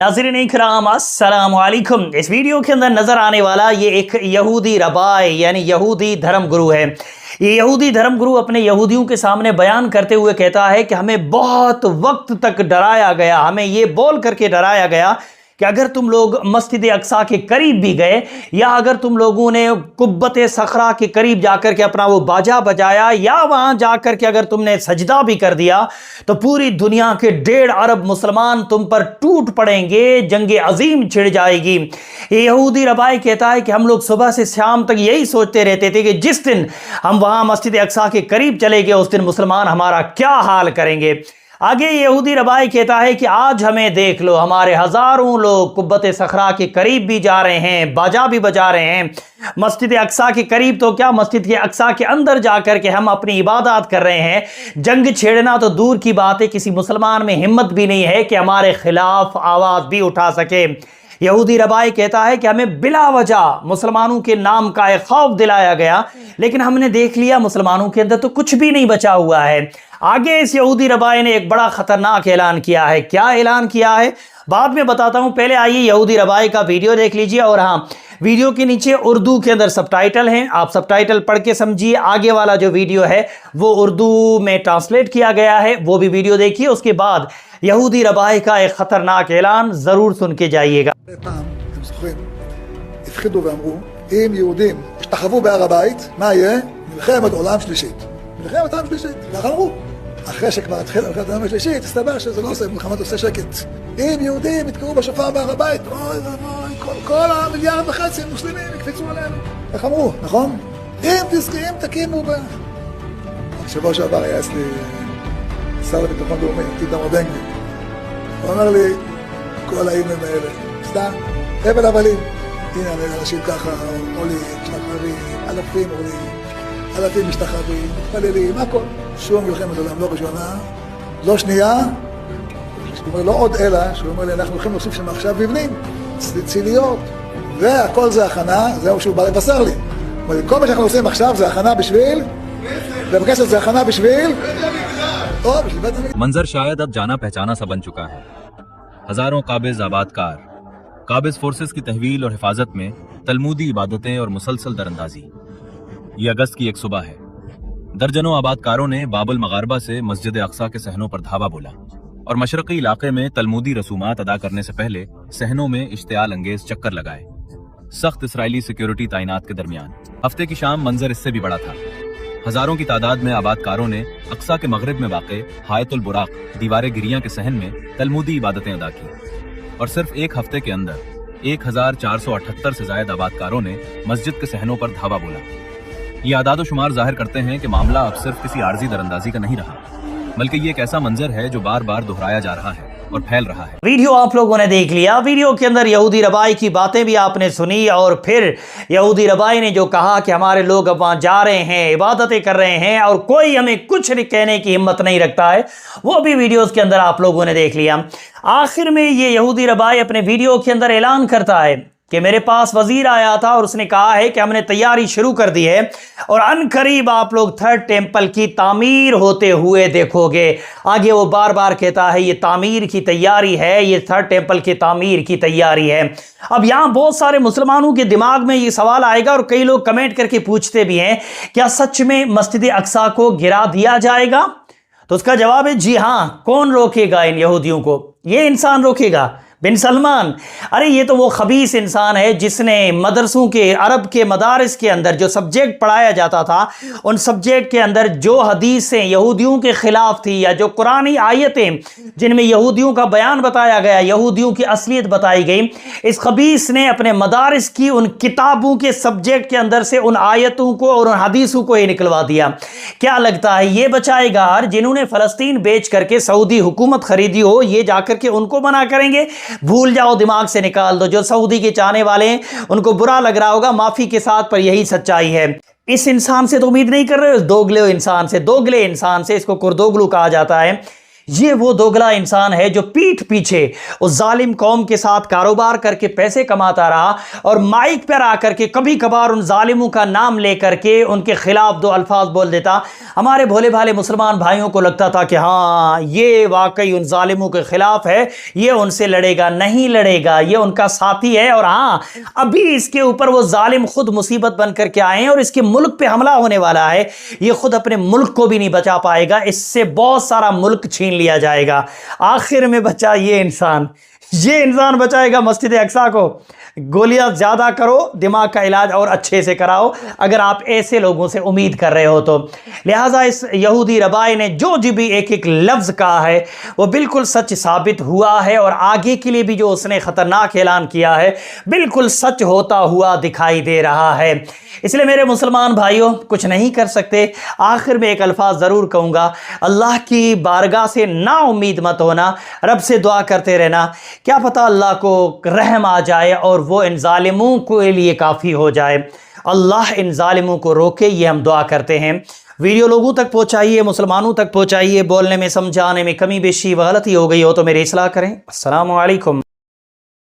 नाज़रीन इकराम अस्सलाम वालेकुम। इस वीडियो के अंदर नज़र आने वाला ये एक यहूदी रबाई यानी यहूदी धर्म गुरु है। ये यहूदी धर्म गुरु अपने यहूदियों के सामने बयान करते हुए कहता है कि हमें बहुत वक्त तक डराया गया, हमें ये बोल करके डराया गया कि अगर तुम लोग मस्जिद अक्सा के करीब भी गए या अगर तुम लोगों ने कुब्बत सखरा के करीब जाकर के अपना वो बाजा बजाया या वहाँ जाकर के अगर तुमने सजदा भी कर दिया तो पूरी दुनिया के 1.5 अरब मुसलमान तुम पर टूट पड़ेंगे, जंग अजीम छिड़ जाएगी। यहूदी रबाई कहता है कि हम लोग सुबह से शाम तक यही सोचते रहते थे कि जिस दिन हम वहाँ मस्जिद अक्सा के करीब चले गए उस दिन मुसलमान हमारा क्या हाल करेंगे। आगे यहूदी रबाई कहता है कि आज हमें देख लो, हमारे हजारों लोग कुब्बत सखरा के करीब भी जा रहे हैं, बाजा भी बजा रहे हैं, मस्जिद अक्सा के करीब तो क्या मस्जिद के अक्सा के अंदर जाकर के हम अपनी इबादत कर रहे हैं। जंग छेड़ना तो दूर की बात है, किसी मुसलमान में हिम्मत भी नहीं है कि हमारे खिलाफ आवाज भी उठा सके। यहूदी रबाई कहता है कि हमें बिला वजह मुसलमानों के नाम का एक खौफ दिलाया गया, लेकिन हमने देख लिया मुसलमानों के अंदर तो कुछ भी नहीं बचा हुआ है। आगे इस यहूदी रबाई ने एक बड़ा खतरनाक ऐलान किया है। क्या ऐलान किया है बाद में बताता हूं, पहले आइए यहूदी रबाई का वीडियो देख लीजिए। और हाँ, वीडियो के नीचे उर्दू के अंदर सबटाइटल हैं, आप सबटाइटल पढ़ के समझिए। आगे वाला जो वीडियो है वो उर्दू में ट्रांसलेट किया गया है, वो भी वीडियो देखिए। उसके बाद यहूदी रबाई का एक खतरनाक ऐलान जरूर सुन के जाइएगा। הפחידו ואמרו, אם יהודים ישתחוו בהר הבית, מה יהיה? מלחמת עולם שלישית. מלחמת עולם שלישית. ככה אמרו. אחרי שכבר התחילה מלחמת עולם שלישית, הסתבר שזה לא עושה מלחמת, עושה שקט. אם יהודים יתקעו בשופר בהר הבית, אוי ואוי, כל המיליארד וחצי המוסלמים יקפיצו עלינו. איך אמרו, נכון? אם תקימו בשבוע שעבר היה אצלי שר לביטחון לאומי, איתמר בן גביר. הוא אמר לי, כל האימים האלה, סתם, הבל הבלים. הנה אנשים ככה, עולים, משתחררים, אלפים משתחררים, מתפללים, הכל. שום מלחמת עולם לא ראשונה, לא שנייה. הוא אומר, לא עוד אלא, שהוא אומר לי, אנחנו הולכים להוסיף שם עכשיו מבנים, ציליות, והכל זה הכנה, זהו שהוא בא לבשר לי. הוא אומר, כל מה שאנחנו עושים עכשיו זה הכנה בשביל, ובקשת זה הכנה בשביל, मंजर शायद अब जाना पहचाना सा बन चुका है। हजारों काबिज आबादकार, काबिज फोर्सेस की तहवील और हिफाजत में तलमूदी इबादतें और मुसलसल दरअंदाजी। ये अगस्त की एक सुबह है। दर्जनों आबादकारों ने बाबुल मगारबा से मस्जिद अक्सा के सहनों पर धावा बोला और मशरकी इलाके में तलमूदी रसूमात अदा करने से पहले सहनों में इश्तियाल अंगेज चक्कर लगाए। सख्त इसराइली सिक्योरिटी तैनात के दरमियान हफ्ते की शाम मंजर इससे भी बड़ा था। हजारों की तादाद में आबादकारों ने अक्सा के मगरिब में वाक़े हायतुल बुराक दीवार गिरियां के सहन में तलमूदी इबादतें अदा की और सिर्फ एक हफ्ते के अंदर 1478 से ज्यादा आबादकारों ने मस्जिद के सहनों पर धावा बोला। ये आदाद शुमार जाहिर करते हैं कि मामला अब सिर्फ किसी आर्जी दरअंदाजी का नहीं रहा, बल्कि ये एक ऐसा मंजर है जो बार बार दोहराया जा रहा है और फैल रहा है। वीडियो आप लोगों ने देख लिया। वीडियो के अंदर यहूदी रबाई की बातें भी आपने सुनी और फिर यहूदी रबाई ने जो कहा कि हमारे लोग अब वहाँ जा रहे हैं, इबादतें कर रहे हैं और कोई हमें कुछ कहने की हिम्मत नहीं रखता है, वो भी वीडियोस के अंदर आप लोगों ने देख लिया। आखिर में ये यहूदी रबाई अपने वीडियो के अंदर ऐलान करता है कि मेरे पास वजीर आया था और उसने कहा है कि हमने तैयारी शुरू कर दी है और अनकरीब आप लोग थर्ड टेंपल की तामीर होते हुए देखोगे। आगे वो बार बार कहता है ये तामीर की तैयारी है, ये थर्ड टेंपल की तामीर की तैयारी है। अब यहाँ बहुत सारे मुसलमानों के दिमाग में ये सवाल आएगा और कई लोग कमेंट करके पूछते भी हैं, क्या सच में मस्जिद अक्सा को गिरा दिया जाएगा? तो उसका जवाब है जी हाँ। कौन रोकेगा इन यहूदियों को? ये इंसान रोकेगा, बिन सलमान। अरे ये तो वो खबीस इंसान है जिसने मदरसों के, अरब के मदारिस के अंदर जो सब्जेक्ट पढ़ाया जाता था उन सब्जेक्ट के अंदर जो हदीसें यहूदियों के खिलाफ थी या जो कुरानी आयतें जिनमें यहूदियों का बयान बताया गया, यहूदियों की असलियत बताई गई, इस खबीस ने अपने मदारिस की उन किताबों के सब्जेक्ट के अंदर से उन आयतों को और उन हदीसों को ही निकलवा दिया। क्या लगता है ये बचाएगा? जिन्होंने फ़लस्तीन बेच करके सऊदी हुकूमत खरीदी हो, ये जाकर के उनको मना करेंगे? भूल जाओ, दिमाग से निकाल दो। जो सऊदी के चाहने वाले हैं उनको बुरा लग रहा होगा, माफी के साथ, पर यही सच्चाई है। इस इंसान से तो उम्मीद नहीं कर रहे हो, दोगले इंसान से, दोगले इंसान से, इसको कुर्दोगलू कहा जाता है। یہ وہ دوگلا انسان ہے جو پیٹھ پیچھے اس ظالم قوم کے ساتھ کاروبار کر کے پیسے کماتا رہا اور مائک پر آ کر کے کبھی کبھار ان ظالموں کا نام لے کر کے ان کے خلاف دو الفاظ بول دیتا۔ ہمارے بھولے بھالے مسلمان بھائیوں کو لگتا تھا کہ ہاں یہ واقعی ان ظالموں کے خلاف ہے، یہ ان سے لڑے گا، نہیں لڑے گا، یہ ان کا ساتھی ہے، اور ہاں ابھی اس کے اوپر وہ ظالم خود مصیبت بن کر کے آئے ہیں اور اس کے ملک پہ حملہ ہونے والا ہے، یہ خود اپنے ملک کو بھی نہیں بچا پائے گا، اس سے بہت سارا ملک چھین لیا جائے گا۔ آخر میں بچا یہ انسان بچائے گا مسجد اقصیٰ کو۔ گولیاں زیادہ کرو، دماغ کا علاج اور اچھے سے کراؤ اگر آپ ایسے لوگوں سے امید کر رہے ہو تو۔ لہٰذا اس یہودی ربائی نے جو بھی ایک لفظ کہا ہے وہ بالکل سچ ثابت ہوا ہے، اور آگے کے لیے بھی جو اس نے خطرناک اعلان کیا ہے بالکل سچ ہوتا ہوا دکھائی دے رہا ہے۔ اس لیے میرے مسلمان بھائیوں کچھ نہیں کر سکتے، آخر میں ایک الفاظ ضرور کہوں گا، اللہ کی بارگاہ سے نا امید مت ہونا، رب سے دعا کرتے رہنا، کیا پتہ اللہ کو رحم آ جائے اور وہ ان ظالموں کے لیے کافی ہو جائے۔ اللہ ان ظالموں کو روکے، یہ ہم دعا کرتے ہیں۔ ویڈیو لوگوں تک پہنچائیے، مسلمانوں تک پہنچائیے، بولنے میں سمجھانے میں کمی بیشی غلطی ہو گئی ہو تو میری اصلاح کریں۔ السلام علیکم۔